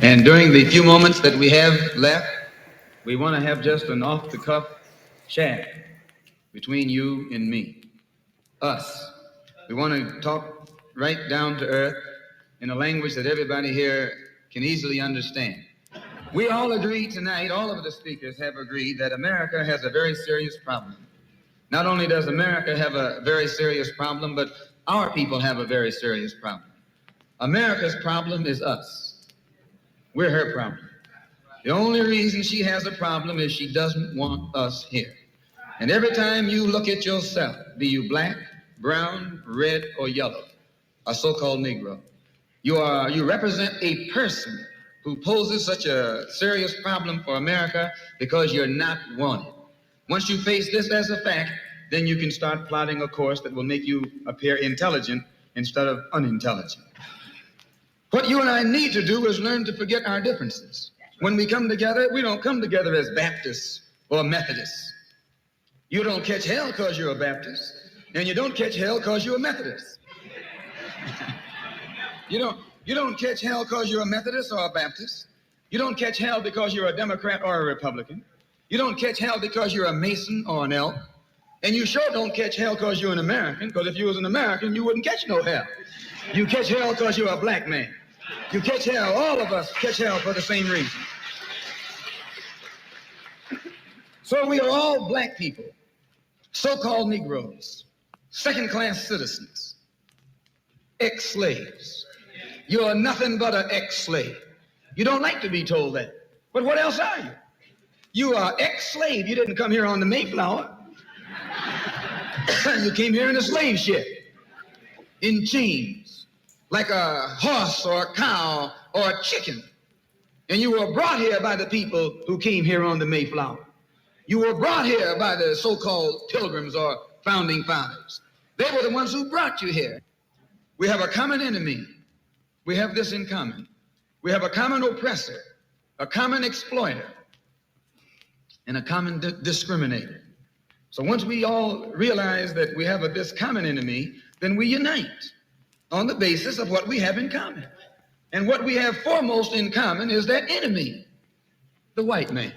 And during the few moments that we have left, we want to have just an off-the-cuff chat between you and me, us. We want to talk right down to earth in a language that everybody here can easily understand. We all agree tonight, all of the speakers have agreed that America has a very serious problem. Not only does America have a very serious problem, but our people have a very serious problem. America's problem is us. We're her problem. The only reason she has a problem is she doesn't want us here. And every time you look at yourself, be you black, brown, red, or yellow, a so-called Negro, you represent a person who poses such a serious problem for America because you're not wanted. Once you face this as a fact, then you can start plotting a course that will make you appear intelligent instead of unintelligent. What you and I need to do is learn to forget our differences. When we come together, we don't come together as Baptists or Methodists. You don't catch hell because you're a Baptist, and you don't catch hell because you're a Methodist. You don't catch hell because you're a Methodist or a Baptist. You don't catch hell because you're a Democrat or a Republican. You don't catch hell because you're a Mason or an Elk. And you sure don't catch hell because you're an American, because if you was an American, you wouldn't catch no hell. You catch hell because you're a black man. You catch hell, all of us catch hell for the same reason. So we are all black people, so-called Negroes, second-class citizens, ex-slaves. You are nothing but an ex-slave. You don't like to be told that. But what else are you? You are ex-slave. You didn't come here on the Mayflower. You came here in a slave ship, in chains, like a horse or a cow or a chicken. And you were brought here by the people who came here on the Mayflower. You were brought here by the so-called pilgrims or founding fathers. They were the ones who brought you here. We have a common enemy. We have this in common. We have a common oppressor, a common exploiter, and a common discriminator. So once we all realize that we have this common enemy, then we unite on the basis of what we have in common. And what we have foremost in common is that enemy, the white man.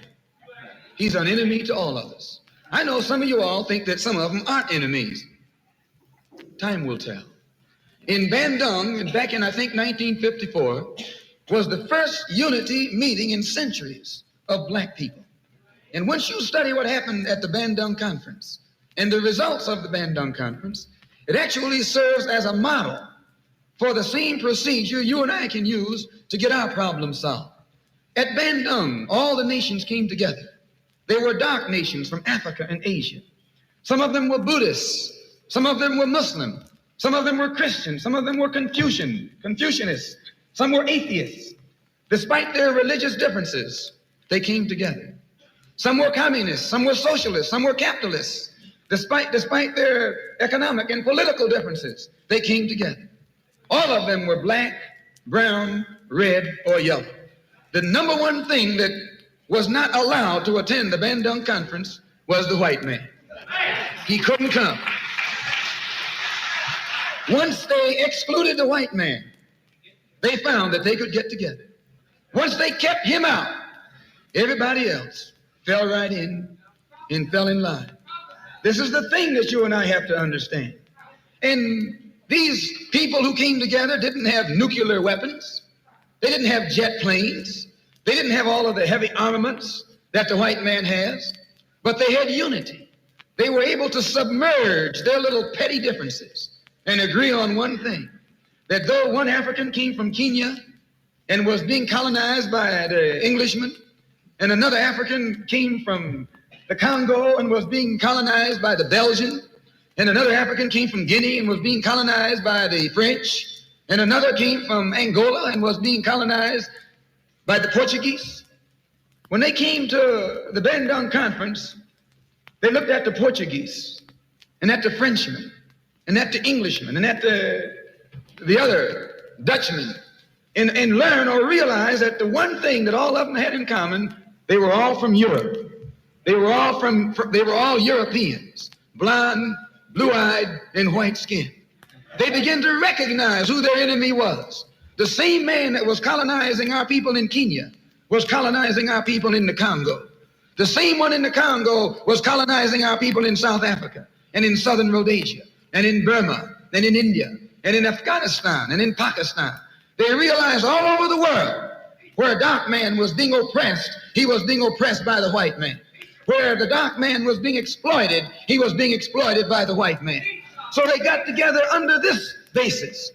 He's an enemy to all of us. I know some of you all think that some of them aren't enemies. Time will tell. In Bandung, back in, I think, 1954, was the first unity meeting in centuries of black people. And once you study what happened at the Bandung Conference and the results of the Bandung Conference, it actually serves as a model for the same procedure you and I can use to get our problem solved. At Bandung, all the nations came together. They were dark nations from Africa and Asia. Some of them were Buddhists. Some of them were Muslim. Some of them were Christian. Some of them were Confucianists. Some were atheists. Despite their religious differences, they came together. Some were communists, some were socialists, some were capitalists. Despite their economic and political differences, they came together. All of them were black, brown, red, or yellow. The number one thing that was not allowed to attend the Bandung Conference was the white man. He couldn't come. Once they excluded the white man, they found that they could get together. Once they kept him out, everybody else fell right in and fell in line. This is the thing that you and I have to understand. And these people who came together didn't have nuclear weapons. They didn't have jet planes. They didn't have all of the heavy armaments that the white man has, but they had unity. They were able to submerge their little petty differences and agree on one thing, that though one African came from Kenya and was being colonized by the Englishmen, and another African came from the Congo and was being colonized by the Belgian, and another African came from Guinea and was being colonized by the French, and another came from Angola and was being colonized by the Portuguese. When they came to the Bandung Conference, they looked at the Portuguese and at the Frenchmen and at the Englishmen and at the other Dutchmen and learn or realize that the one thing that all of them had in common, they were all from Europe. They were all Europeans, blonde, blue-eyed, and white-skinned. They began to recognize who their enemy was. The same man that was colonizing our people in Kenya was colonizing our people in the Congo. The same one in the Congo was colonizing our people in South Africa and in southern Rhodesia and in Burma and in India and in Afghanistan and in Pakistan. They realized all over the world where a dark man was being oppressed, he was being oppressed by the white man. Where the dark man was being exploited, he was being exploited by the white man. So they got together under this basis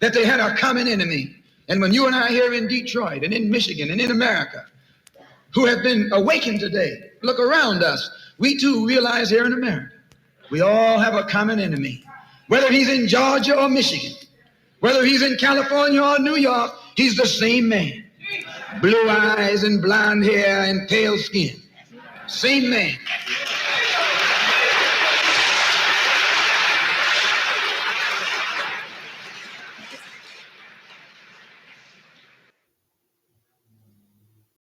that they had a common enemy. And when you and I here in Detroit and in Michigan and in America who have been awakened today, look around us, we too realize here in America, we all have a common enemy. Whether he's in Georgia or Michigan, whether he's in California or New York, he's the same man. Blue eyes and blonde hair and pale skin. Same man.